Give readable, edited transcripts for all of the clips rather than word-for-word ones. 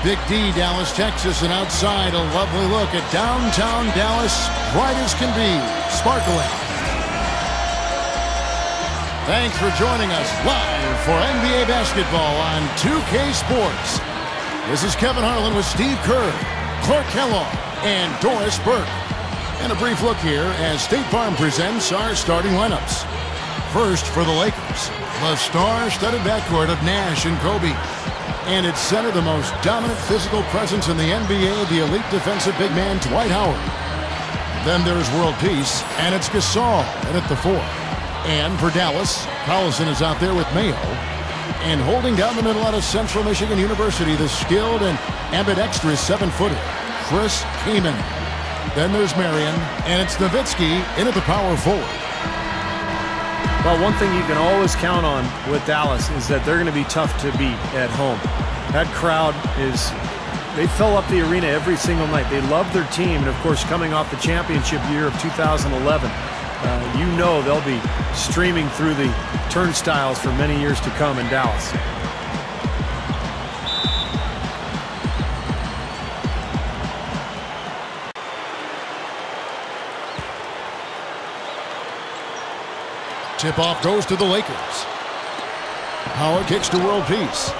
Big D, Dallas, Texas, and outside a lovely look at downtown Dallas, bright as can be, sparkling. Thanks for joining us live for NBA basketball on 2K Sports. This is Kevin Harlan with Steve Kerr, Clark Kellogg, and Doris Burke. And a brief look here as State Farm presents our starting lineups. First for the Lakers, the star-studded backcourt of Nash and Kobe. And at center, the most dominant physical presence in the NBA, the elite defensive big man, Dwight Howard. Then there's world peace, and it's Gasol in at the 4. And for Dallas, Collison is out there with Mayo. And holding down the middle out of Central Michigan University, the skilled and ambidextrous 7-footer, Chris Kaman. Then there's Marion, and it's Nowitzki in at the power forward. Well, one thing you can always count on with Dallas is that they're going to be tough to beat at home. That crowd they fill up the arena every single night. They love their team, and of course, coming off the championship year of 2011, you know they'll be streaming through the turnstiles for many years to come in Dallas. Tip-off goes to the Lakers. Howard kicks to world peace.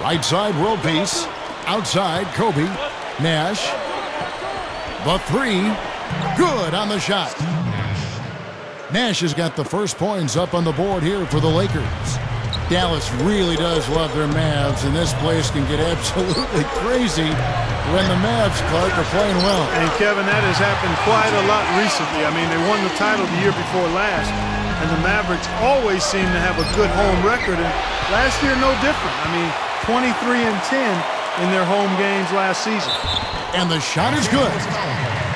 Right side, world peace. Outside, Kobe. Nash. The 3. Good on the shot. Nash has got the first points up on the board here for the Lakers. Dallas really does love their Mavs, and this place can get absolutely crazy when the Mavs, Clark, are playing well. And, Kevin, that has happened quite a lot recently. I mean, they won the title the year before last, and the Mavericks always seem to have a good home record, and last year no different. I mean, 23-10 in their home games last season. And the shot is good.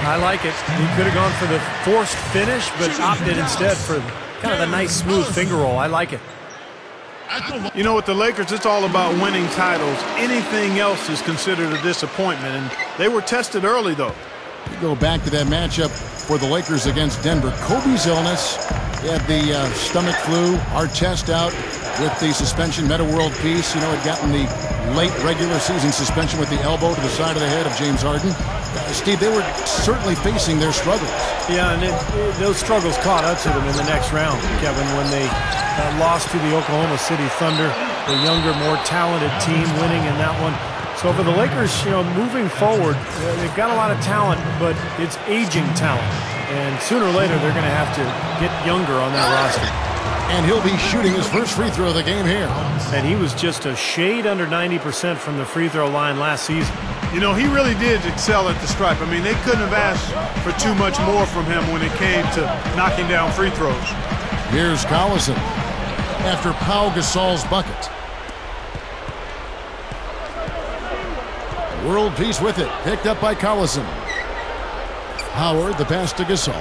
I like it. He could have gone for the forced finish, but opted instead for kind of a nice, smooth finger roll. I like it. You know, with the Lakers, it's all about winning titles. Anything else is considered a disappointment, and they were tested early, though. We go back to that matchup for the Lakers against Denver. Kobe's illness, he had the stomach flu, Artest out with the suspension, Meta World Peace. You know, had gotten the late regular season suspension with the elbow to the side of the head of James Harden. Steve, they were certainly facing their struggles. Yeah, and those struggles caught up to them in the next round, Kevin, when they lost to the Oklahoma City Thunder, the younger, more talented team winning in that one. So for the Lakers, you know, moving forward, they've got a lot of talent, but it's aging talent. And sooner or later, they're going to have to get younger on that roster. And he'll be shooting his first free throw of the game here. And he was just a shade under 90% from the free throw line last season. You know, he really did excel at the stripe. I mean, they couldn't have asked for too much more from him when it came to knocking down free throws. Here's Collison after Pau Gasol's bucket. World peace with it, picked up by Collison. Howard, the pass to Gasol.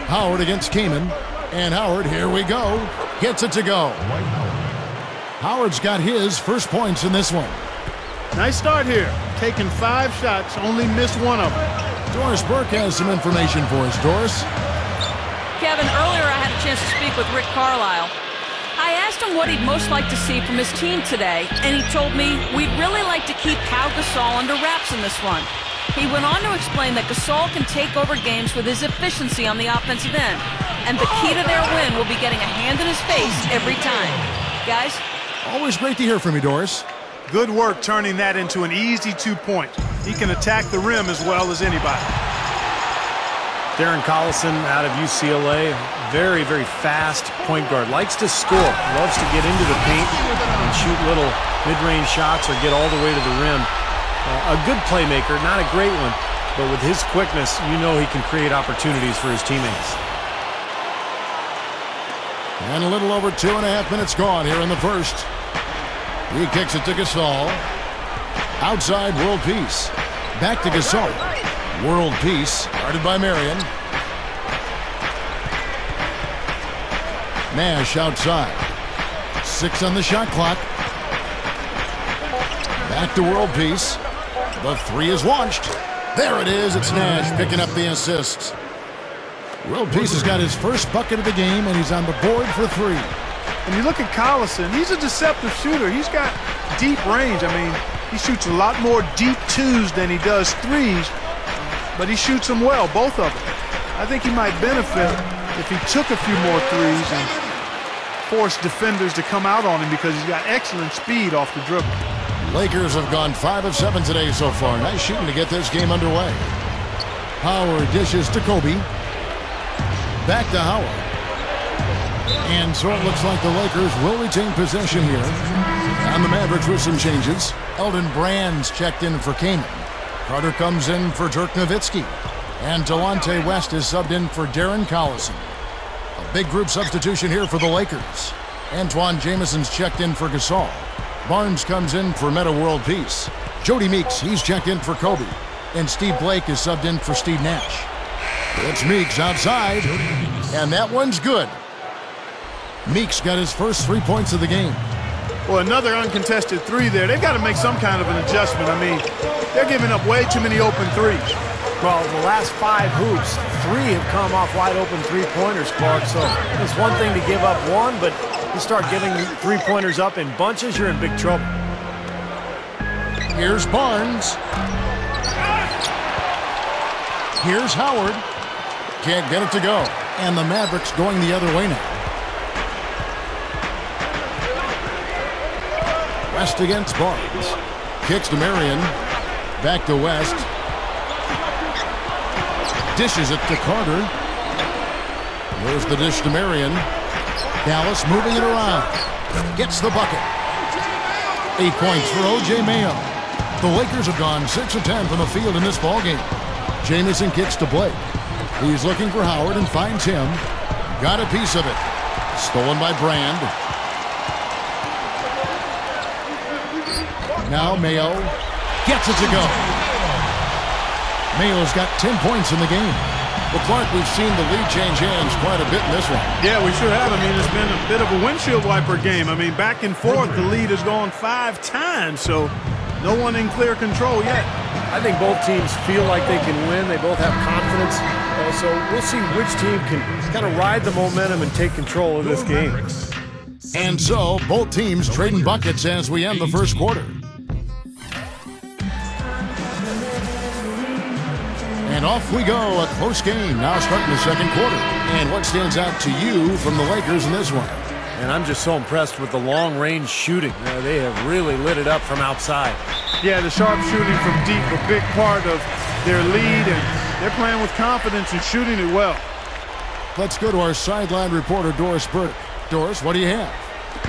Howard against Kaman. And Howard, here we go, gets it to go. Howard's got his first points in this one. Nice start here. Taking 5 shots, only missed 1 of them. Doris Burke has some information for us. Doris? Kevin, earlier I had a chance to speak with Rick Carlisle. I asked him what he'd most like to see from his team today, and he told me we'd really like to keep Pau Gasol under wraps in this one. He went on to explain that Gasol can take over games with his efficiency on the offensive end, and the key to their win will be getting a hand in his face every time. Guys? Always great to hear from you, Doris. Good work turning that into an easy 2-point. He can attack the rim as well as anybody. Darren Collison out of UCLA, very, very fast point guard. Likes to score, loves to get into the paint and shoot little mid-range shots or get all the way to the rim. A good playmaker, not a great one, but with his quickness, you know he can create opportunities for his teammates. And a little over 2.5 minutes gone here in the first. He kicks it to Gasol. Outside, world peace. Back to Gasol. World peace, guarded by Marion. Nash outside. 6 on the shot clock. Back to world peace. The 3 is launched. There it is. It's Nash picking up the assist. World Peace has got his first bucket of the game, and he's on the board for 3. And you look at Collison, he's a deceptive shooter. He's got deep range. I mean, he shoots a lot more deep 2s than he does 3s, but he shoots them well, both of them. I think he might benefit if he took a few more 3s and forced defenders to come out on him, because he's got excellent speed off the dribble. Lakers have gone 5 of 7 today so far. Nice shooting to get this game underway. Howard dishes to Kobe. Back to Howard. And so it looks like the Lakers will retain possession here. And the Mavericks with some changes. Elton Brand's checked in for Kaman. Carter comes in for Dirk Nowitzki. And Delonte West is subbed in for Darren Collison. A big group substitution here for the Lakers. Antoine Jameson's checked in for Gasol. Barnes comes in for Meta World Peace. Jody Meeks, he's checked in for Kobe. And Steve Blake is subbed in for Steve Nash. It's Meeks outside, and that one's good. Meeks got his first 3 points of the game. Well, another uncontested 3 there. They've got to make some kind of an adjustment. I mean, they're giving up way too many open 3s. Well, the last 5 hoops, 3 have come off wide open 3-pointers, Clark. So it's one thing to give up 1, but you start giving 3-pointers up in bunches, you're in big trouble. Here's Barnes. Here's Howard. Can't get it to go. And the Mavericks going the other way now. West against Barnes. Kicks to Marion. Back to West. Dishes it to Carter. There's the dish to Marion. Dallas moving it around. Gets the bucket. 8 points for O.J. Mayo. The Lakers have gone 6 of 10 from the field in this ballgame. Jamison kicks to Blake. He's looking for Howard and finds him. Got a piece of it. Stolen by Brand. Now Mayo gets it to go. Mayo's got 10 points in the game. Well, Clark, we've seen the lead change hands quite a bit in this one. Yeah, we sure have. I mean, it's been a bit of a windshield wiper game. I mean, back and forth, the lead has gone 5 times, so no one in clear control yet. I think both teams feel like they can win. They both have confidence. So we'll see which team can kind of ride the momentum and take control of this game. And so both teams trading buckets as we end the first quarter. And off we go, a close game now starting the second quarter. And what stands out to you from the Lakers in this one? And I'm just so impressed with the long-range shooting. They have really lit it up from outside. Yeah, the sharp shooting from deep, a big part of their lead, and they're playing with confidence and shooting it well. Let's go to our sideline reporter, Doris Burke. Doris, what do you have?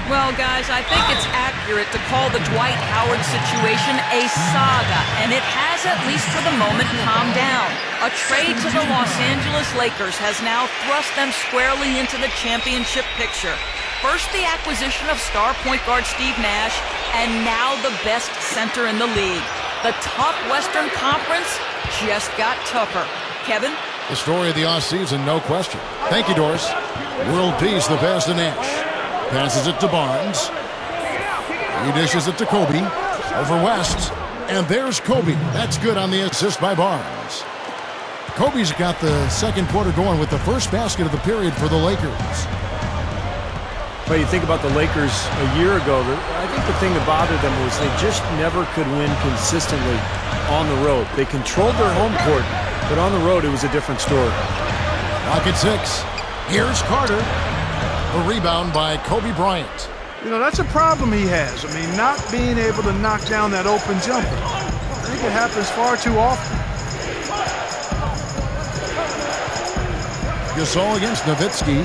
Well, guys, I think it's accurate to call the Dwight Howard situation a saga, and it has, at least for the moment, calmed down. A trade to the Los Angeles Lakers has now thrust them squarely into the championship picture. First, the acquisition of star point guard Steve Nash, and now the best center in the league. The tough Western Conference just got tougher. Kevin? The story of the offseason, no question. Thank you, Doris. World Peace, the pass to Nash. Passes it to Barnes. He dishes it to Kobe. Over West. And there's Kobe. That's good on the assist by Barnes. Kobe's got the second quarter going with the first basket of the period for the Lakers. Well, you think about the Lakers a year ago, I think the thing that bothered them was they just never could win consistently on the road. They controlled their home court, but on the road it was a different story. Lock at 6. Here's Carter. A rebound by Kobe Bryant. You know, that's a problem he has. I mean, not being able to knock down that open jumper. I think it happens far too often. Gasol against Nowitzki.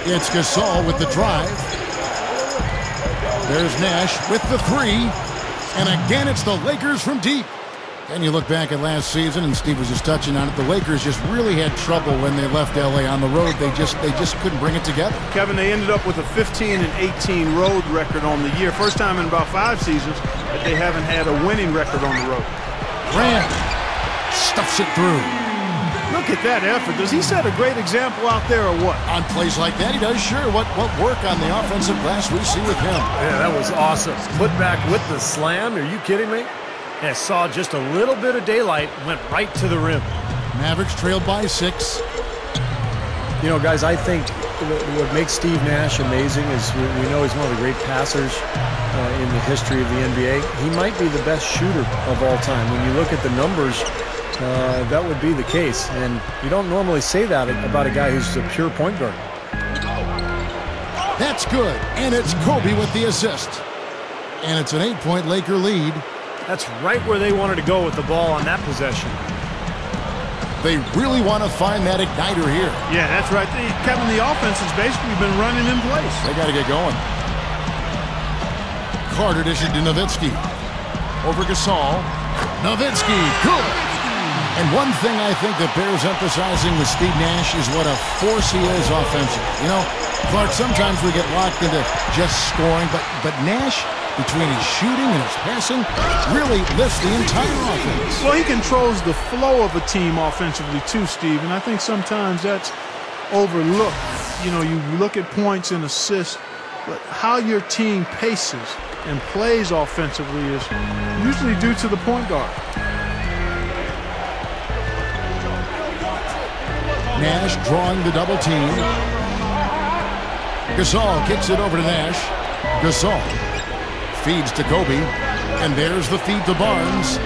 It's Gasol with the drive. There's Nash with the 3. And again, it's the Lakers from deep. And you look back at last season, and Steve was just touching on it, the Lakers just really had trouble when they left L.A. on the road. They just couldn't bring it together. Kevin, they ended up with a 15-18 road record on the year. First time in about 5 seasons that they haven't had a winning record on the road. Grant stuffs it through. Look at that effort. Does he set a great example out there or what? On plays like that, he does, sure. What work on the offensive glass we see with him. Yeah, that was awesome. Put back with the slam. Are you kidding me? Yeah, saw just a little bit of daylight, went right to the rim. Mavericks trailed by 6. You know, guys, I think what makes Steve Nash amazing is we know he's one of the great passers in the history of the NBA. He might be the best shooter of all time. When you look at the numbers, that would be the case. And you don't normally say that about a guy who's a pure point guard. That's good. And it's Kobe with the assist. And it's an 8-point Laker lead. That's right where they wanted to go with the ball on that possession. They really want to find that igniter here. Yeah, that's right. Kevin, the offense has basically been running in place. They got to get going. Carter dishes to Nowitzki. Over Gasol. Nowitzki, good. And one thing I think that bears emphasizing with Steve Nash is what a force he is offensively. You know, Clark, sometimes we get locked into just scoring, but Nash, between his shooting and his passing, really lifts the entire offense. Well, he controls the flow of a team offensively too, Steve, and I think sometimes that's overlooked. You know, you look at points and assists, but how your team paces and plays offensively is usually due to the point guard. Nash drawing the double team. Gasol kicks it over to Nash. Gasol feeds to Kobe, and there's the feed to Barnes.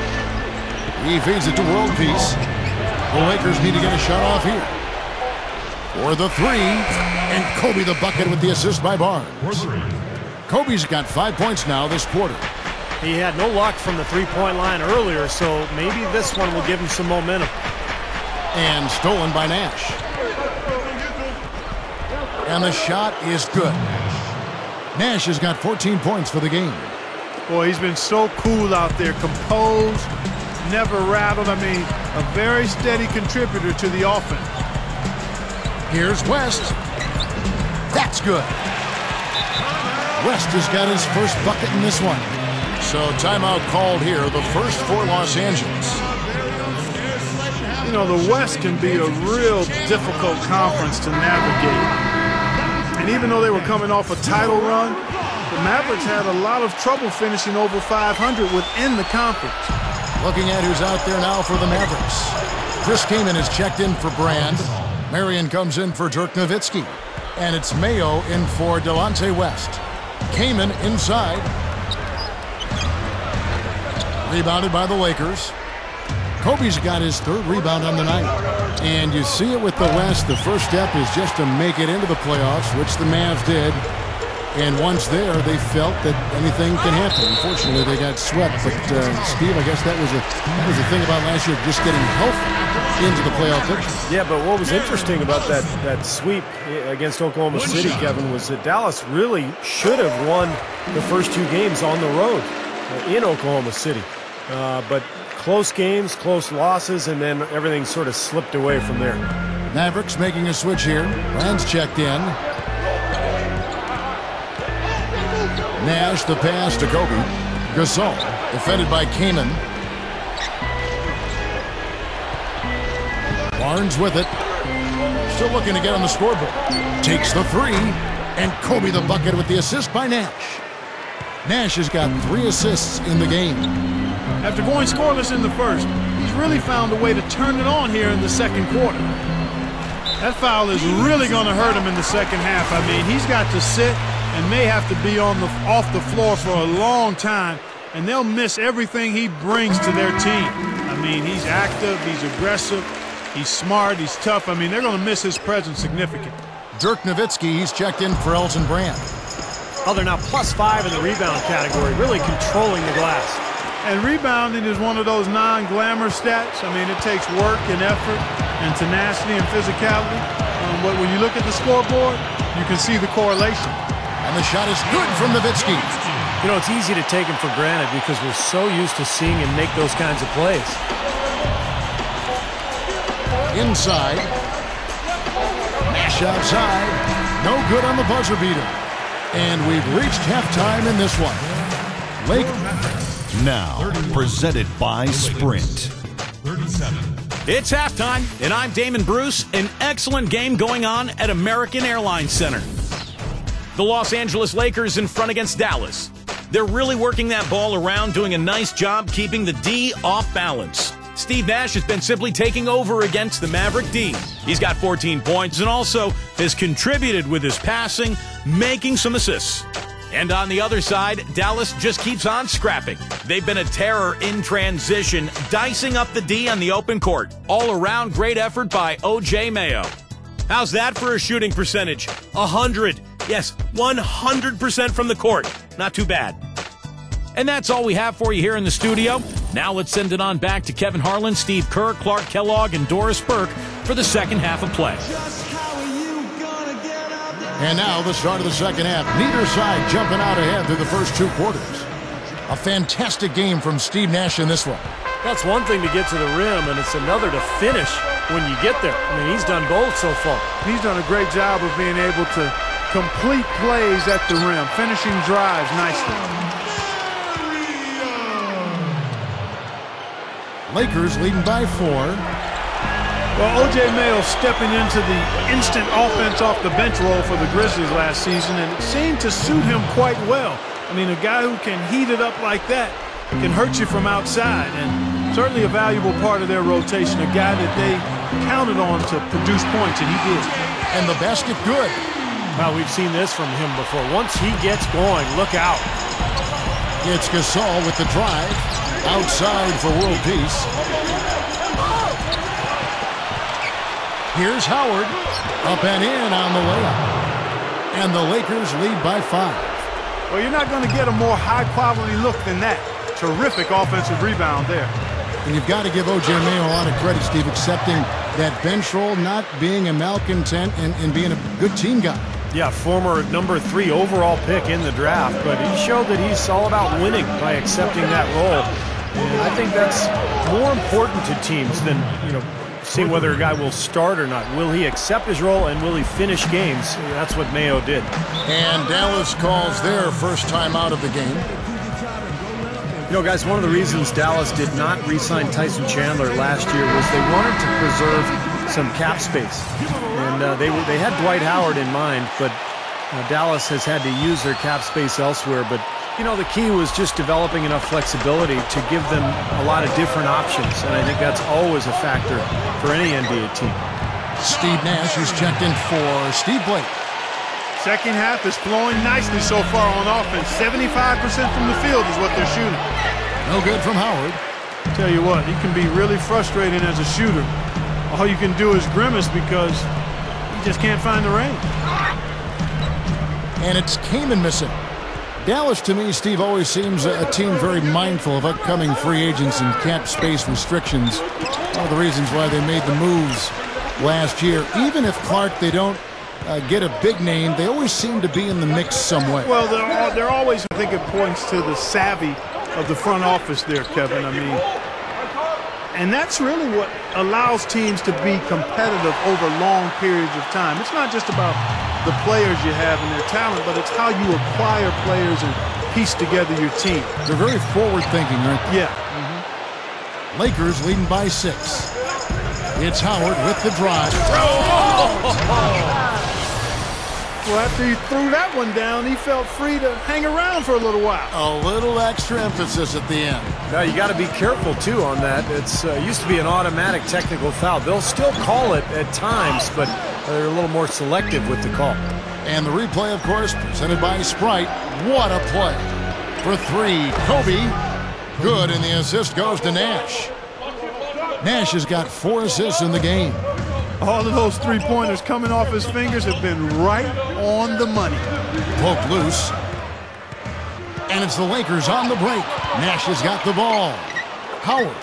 He feeds it to World Peace. The Lakers need to get a shot off here. For the three, and Kobe the bucket with the assist by Barnes. Kobe's got 5 points now this quarter. He had no luck from the three-point line earlier, so maybe this one will give him some momentum. And stolen by Nash. And the shot is good. Nash has got 14 points for the game. Boy, he's been so cool out there, composed, never rattled. I mean, a very steady contributor to the offense. Here's West. That's good. West has got his first bucket in this one. So timeout called here, the first for Los Angeles. You know, the West can be a real difficult conference to navigate. And even though they were coming off a title run, the Mavericks had a lot of trouble finishing over 500 within the conference. Looking at who's out there now for the Mavericks. Chris Kaman is checked in for Brand. Marion comes in for Dirk Nowitzki. And it's Mayo in for Delonte West. Kaman inside. Rebounded by the Lakers. Kobe's got his third rebound on the night. And you see it with the West. The first step is just to make it into the playoffs, which the Mavs did. And once there, they felt that anything can happen. Unfortunately, they got swept. But, Steve, I guess that was the thing about last year, just getting healthy into the playoff picture. Yeah, but what was interesting about that sweep against Oklahoma City, Kevin, was that Dallas really should have won the first two games on the road in Oklahoma City. But close games, close losses, and then everything sort of slipped away from there. Mavericks making a switch here. Rand's checked in. Nash the pass to Kobe. Gasol defended by Kaman. Barnes with it. Still looking to get on the scoreboard. Takes the three. And Kobe the bucket with the assist by Nash. Nash has got 3 assists in the game. After going scoreless in the first, he's really found a way to turn it on here in the second quarter. That foul is really going to hurt him in the second half. I mean, he's got to sit and may have to be off the floor for a long time, and they'll miss everything he brings to their team. I mean, he's active, he's aggressive, he's smart, he's tough. I mean, they're going to miss his presence significantly. Dirk Nowitzki, he's checked in for Elton Brand. Oh, they're now +5 in the rebound category, really controlling the glass. And rebounding is one of those non-glamour stats. I mean, it takes work and effort and tenacity and physicality. But when you look at the scoreboard, you can see the correlation. And the shot is good from Nowitzki. You know, it's easy to take him for granted because we're so used to seeing him make those kinds of plays. Inside. Nash outside. No good on the buzzer beater. And we've reached halftime in this one. Now, presented by Sprint. It's halftime, and I'm Damon Bruce. An excellent game going on at American Airlines Center. The Los Angeles Lakers in front against Dallas. They're really working that ball around, doing a nice job keeping the D off balance. Steve Nash has been simply taking over against the Maverick D. He's got 14 points and also has contributed with his passing, making some assists. And on the other side, Dallas just keeps on scrapping. They've been a terror in transition, dicing up the D on the open court. All around, great effort by O.J. Mayo. How's that for a shooting percentage? 100. Yes, 100% from the court. Not too bad. And that's all we have for you here in the studio. Now let's send it on back to Kevin Harlan, Steve Kerr, Clark Kellogg, and Doris Burke for the second half of play. And now the start of the second half. Neither side jumping out ahead through the first 2 quarters. A fantastic game from Steve Nash in this one. That's one thing to get to the rim, and it's another to finish when you get there. I mean, he's done both so far. He's done a great job of being able to complete plays at the rim, finishing drives nicely. Lakers leading by 4. Well, O.J. Mayo stepping into the instant offense off the bench role for the Grizzlies last season, and it seemed to suit him quite well. I mean, a guy who can heat it up like that can hurt you from outside, and certainly a valuable part of their rotation, a guy that they counted on to produce points, and he did. And the basket good. Well, we've seen this from him before. Once he gets going, look out. It's Gasol with the drive. Outside for world peace. Here's Howard. Up and in on the layup. And the Lakers lead by 5. Well, you're not going to get a more high-quality look than that. Terrific offensive rebound there. And you've got to give O.J. Mayo a lot of credit, Steve, accepting that bench role, not being a malcontent, and being a good team guy. Yeah, former number 3 overall pick in the draft, but he showed that he's all about winning by accepting that role. And I think that's more important to teams than, seeing whether a guy will start or not. Will he accept his role, and will he finish games? That's what Mayo did. And Dallas calls their first time out of the game. Guys, one of the reasons Dallas did not re-sign Tyson Chandler last year was they wanted to preserve some cap space. And they had Dwight Howard in mind, but Dallas has had to use their cap space elsewhere. But the key was just developing enough flexibility to give them a lot of different options, and I think that's always a factor for any NBA team. Steve Nash is checked in for Steve Blake. Second half is flowing nicely so far on offense. 75% from the field is what they're shooting. No good from Howard. Tell you what, he can be really frustrating as a shooter. All you can do is grimace because he just can't find the range. And it's Kaman missing. Dallas, to me, Steve, always seems a team very mindful of upcoming free agents and cap space restrictions. One of the reasons why they made the moves last year. Even if Clark, they don't get a big name, they always seem to be in the mix some way. Well, they're always, I think it points to the savvy of the front office there, Kevin. I mean, and that's really what allows teams to be competitive over long periods of time. It's not just about the players you have and their talent, but it's how you acquire players and piece together your team. They're very forward-thinking, right? Yeah. Lakers leading by 6. It's Howard with the drive. Well, after he threw that one down, he felt free to hang around for a little while. A little extra emphasis at the end. Now, you got to be careful, too, on that. It's used to be an automatic technical foul. They'll still call it at times, but they're a little more selective with the call. And the replay, of course, presented by Sprite. What a play. For 3, Kobe. Good, and the assist goes to Nash. Nash has got 4 assists in the game. All of those three-pointers coming off his fingers have been right on the money. Poked loose. And it's the Lakers on the break. Nash has got the ball. Howard.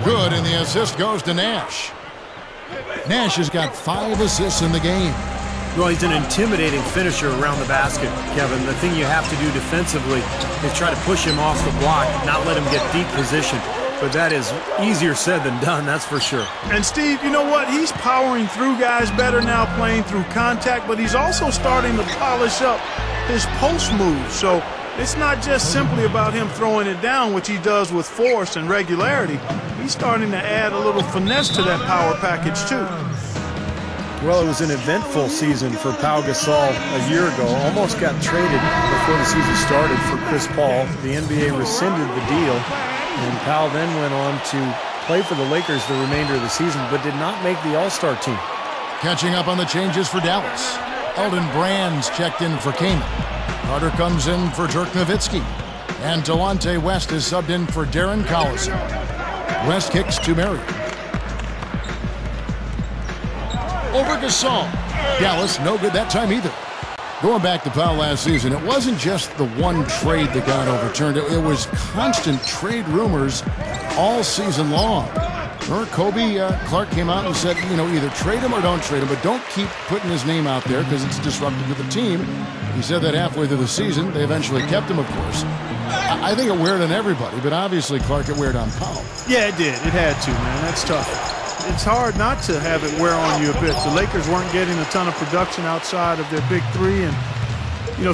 Good, and the assist goes to Nash. Nash has got 5 assists in the game. Well, he's an intimidating finisher around the basket, Kevin. The thing you have to do defensively is try to push him off the block, not let him get deep position. But that is easier said than done, that's for sure. And Steve, you know what? He's powering through guys better now, playing through contact, but he's also starting to polish up his post moves. So it's not just simply about him throwing it down, which he does with force and regularity. He's starting to add a little finesse to that power package, too. Well, it was an eventful season for Pau Gasol a year ago. Almost got traded before the season started for Chris Paul. The NBA rescinded the deal. And Powell then went on to play for the Lakers the remainder of the season, but did not make the All-Star team. Catching up on the changes for Dallas. Elton Brand's checked in for Kaman. Carter comes in for Dirk Nowitzki. And Delonte West is subbed in for Darren Collison. West kicks to Marion. Over Gasol. Dallas no good that time either. Going back to Powell last season, it wasn't just the one trade that got overturned. It was constant trade rumors all season long. Kobe Clark came out and said, either trade him or don't trade him, but don't keep putting his name out there because it's disruptive to the team. He said that halfway through the season. They eventually kept him, of course. I think it weared on everybody, but obviously Clark, it weared on Powell. Yeah, it did. It had to, man. That's tough. It's hard not to have it wear on you a bit. The Lakers weren't getting a ton of production outside of their big three, and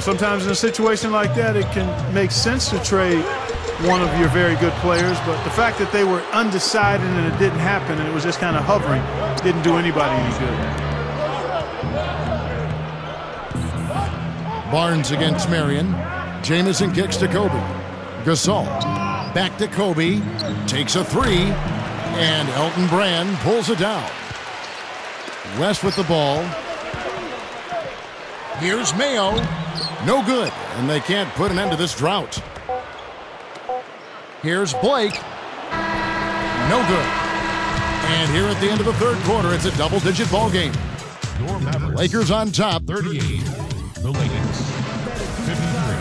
sometimes in a situation like that, it can make sense to trade one of your very good players, but the fact that they were undecided and it didn't happen and it was just kind of hovering didn't do anybody any good. Barnes against Marion. Jamison kicks to Kobe. Gasol back to Kobe. Takes a three. And Elton Brand pulls it down. West with the ball. Here's Mayo. No good. And they can't put an end to this drought. Here's Blake. No good. And here at the end of the third quarter, it's a double-digit ball game. Your Mavericks. Lakers on top. 38. The Lakers. 53.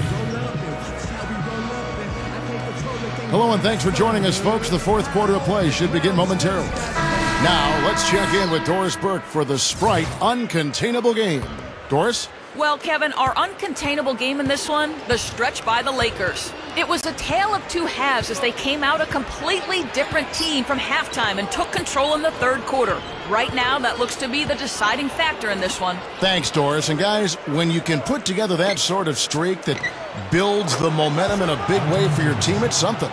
Hello and thanks for joining us, folks. The fourth quarter of play should begin momentarily. Now, let's check in with Doris Burke for the Sprite Uncontainable Game. Doris? Well, Kevin, our uncontainable game in this one, the stretch by the Lakers. It was a tale of two halves as they came out a completely different team from halftime and took control in the third quarter. Right now, that looks to be the deciding factor in this one. Thanks, Doris. And guys, when you can put together that sort of streak that builds the momentum in a big way for your team, it's something.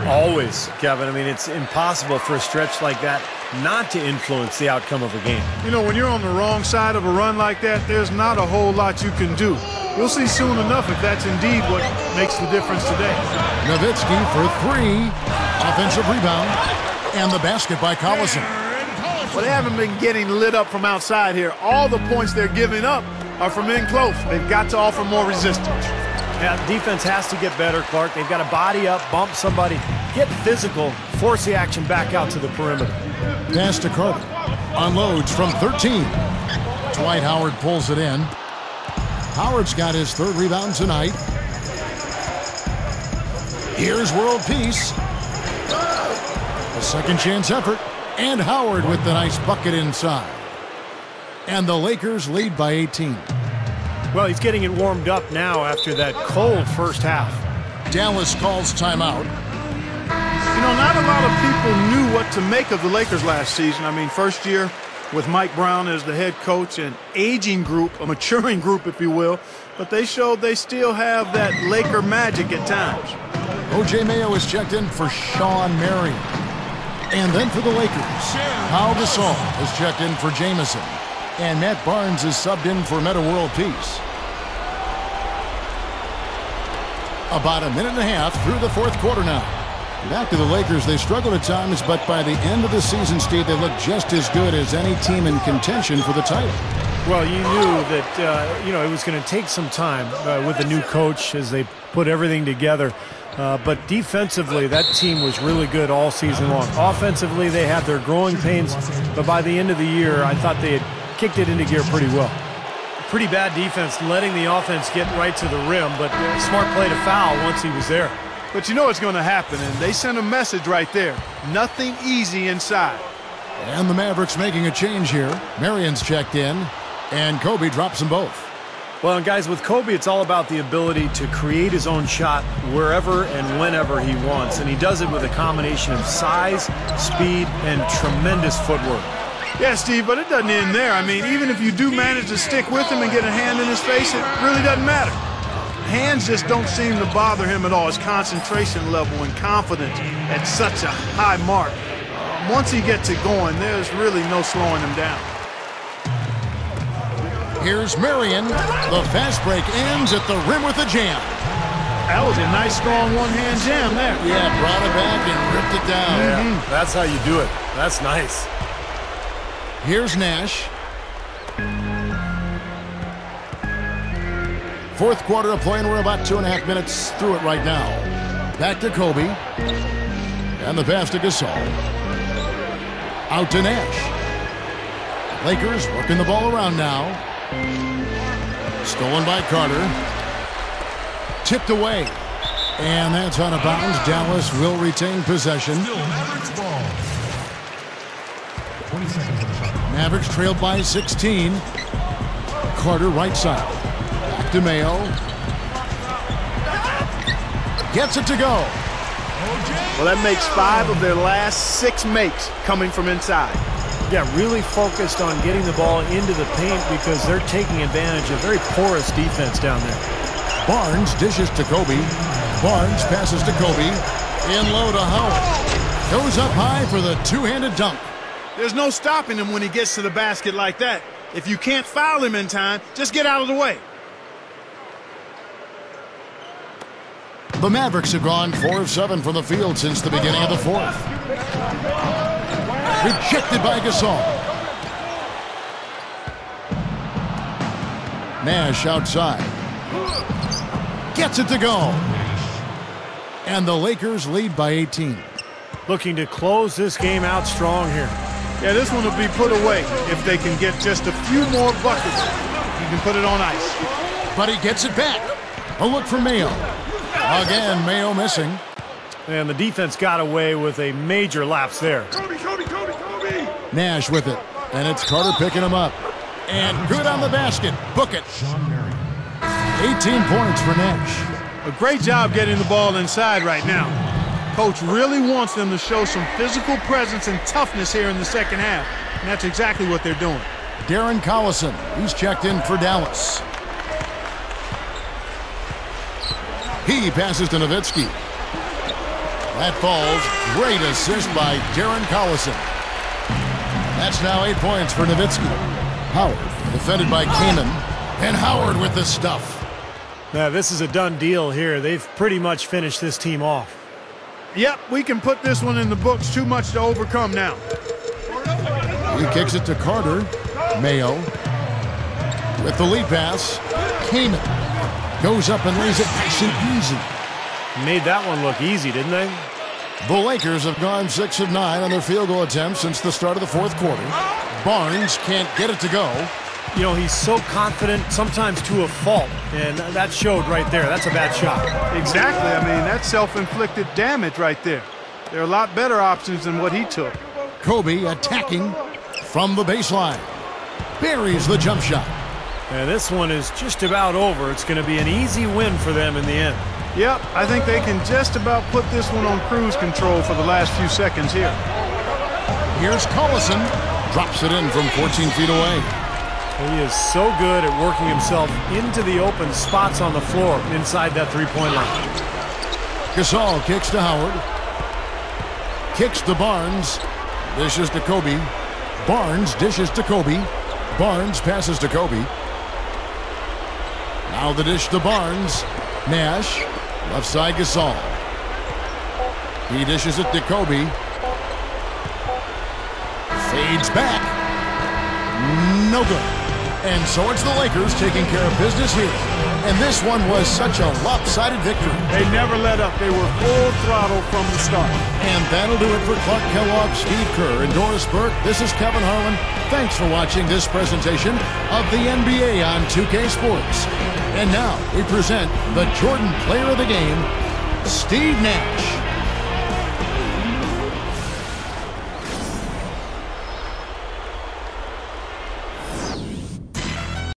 Always, Kevin. I mean, it's impossible for a stretch like that not to influence the outcome of a game. When you're on the wrong side of a run like that, there's not a whole lot you can do. We'll see soon enough if that's indeed what makes the difference today. Nowitzki for three. Offensive rebound. And the basket by Collison. Well, they haven't been getting lit up from outside here. All the points they're giving up are from in close. They've got to offer more resistance. Yeah, defense has to get better, Clark. They've got to body up, bump somebody, get physical, force the action back out to the perimeter. Pass to Carter. Unloads from 13. Dwight Howard pulls it in. Howard's got his third rebound tonight. Here's world peace. A second chance effort. And Howard with the nice bucket inside. And the Lakers lead by 18. Well, he's getting it warmed up now after that cold first half. Dallas calls timeout. Not a lot of people knew what to make of the Lakers last season. I mean, first year with Mike Brown as the head coach, an aging group, a maturing group, if you will. But they showed they still have that Laker magic at times. O.J. Mayo is checked in for Sean Marion. And then for the Lakers, Pau Gasol is checked in for Jamison. And Matt Barnes is subbed in for Meta World Peace. About a minute and a half through the fourth quarter now. Back to the Lakers. They struggled at times, but by the end of the season, Steve, they looked just as good as any team in contention for the title. Well, you knew that, it was going to take some time with the new coach as they put everything together. But defensively, that team was really good all season long. Offensively, they had their growing pains, but by the end of the year, I thought they had kicked it into gear pretty well. Pretty bad defense, letting the offense get right to the rim, but smart play to foul once he was there. But you know what's going to happen, and they sent a message right there. Nothing easy inside. And the Mavericks making a change here. Marion's checked in, and Kobe drops them both. Well, and guys, with Kobe, it's all about the ability to create his own shot wherever and whenever he wants, and he does it with a combination of size, speed, and tremendous footwork. Yeah, Steve, but it doesn't end there. I mean, even if you do manage to stick with him and get a hand in his face, it really doesn't matter. Hands just don't seem to bother him at all. His concentration level and confidence at such a high mark. Once he gets it going, there's really no slowing him down. Here's Marion. The fast break ends at the rim with a jam. That was a nice, strong one-hand jam there. Yeah, brought it back and ripped it down. Yeah, that's how you do it. That's nice. Here's Nash. Fourth quarter of play, and we're about 2.5 minutes through it right now. Back to Kobe. And the pass to Gasol. Out to Nash. Lakers working the ball around now. Stolen by Carter. Tipped away. And that's out of bounds. Dallas will retain possession. Still Mavericks ball. 20 seconds on the shot. Mavericks trailed by 16. Carter right side. Back to Mayo. Gets it to go. Well, that makes 5 of their last 6 makes coming from inside. Yeah, really focused on getting the ball into the paint because they're taking advantage of very porous defense down there. Barnes dishes to Kobe. Barnes passes to Kobe. In low to Howard. Goes up high for the two-handed dunk. There's no stopping him when he gets to the basket like that. If you can't foul him in time, just get out of the way. The Mavericks have gone 4 of 7 from the field since the beginning of the fourth. Rejected by Gasol. Nash outside. Gets it to go. And the Lakers lead by 18. Looking to close this game out strong here. Yeah, this one will be put away if they can get just a few more buckets. You can put it on ice. But he gets it back. A look from Mayo. Again, Mayo missing. And the defense got away with a major lapse there. Kobe, Kobe, Kobe, Kobe. Nash with it. And it's Carter picking him up. And good on the basket. Book it. 18 points for Nash. A great job getting the ball inside right now. Coach really wants them to show some physical presence and toughness here in the second half. And that's exactly what they're doing. Darren Collison, he's checked in for Dallas. He passes to Nowitzki. That falls. Great assist by Darren Collison. That's now 8 points for Nowitzki. Howard, defended by Kaman. And Howard with the stuff. Now, this is a done deal here. They've pretty much finished this team off. Yep, we can put this one in the books. Too much to overcome now. He kicks it to Carter. Mayo. With the lead pass. Kaman. Goes up and lays it nice and easy. Made that one look easy, didn't they? The Lakers have gone 6 of 9 on their field goal attempts since the start of the fourth quarter. Barnes can't get it to go. You know, he's so confident, sometimes to a fault, and that showed right there. That's a bad shot. Exactly. I mean, that's self-inflicted damage right there. There are a lot better options than what he took. Kobe attacking from the baseline. Buries the jump shot. And this one is just about over. It's going to be an easy win for them in the end. Yep, I think they can just about put this one on cruise control for the last few seconds here. Here's Collison. Drops it in from 14 feet away. He is so good at working himself into the open spots on the floor inside that three-point line. Gasol kicks to Howard. Kicks to Barnes. Dishes to Kobe. Barnes dishes to Kobe. Barnes passes to Kobe. Now the dish to Barnes. Nash. Left side Gasol. He dishes it to Kobe. Fades back. No good. And so it's the Lakers taking care of business here. And this one was such a lopsided victory. They never let up. They were full throttle from the start. And that'll do it for Clark Kellogg, Steve Kerr, and Doris Burke. This is Kevin Harlan. Thanks for watching this presentation of the NBA on 2K Sports. And now we present the Jordan Player of the Game, Steve Nash.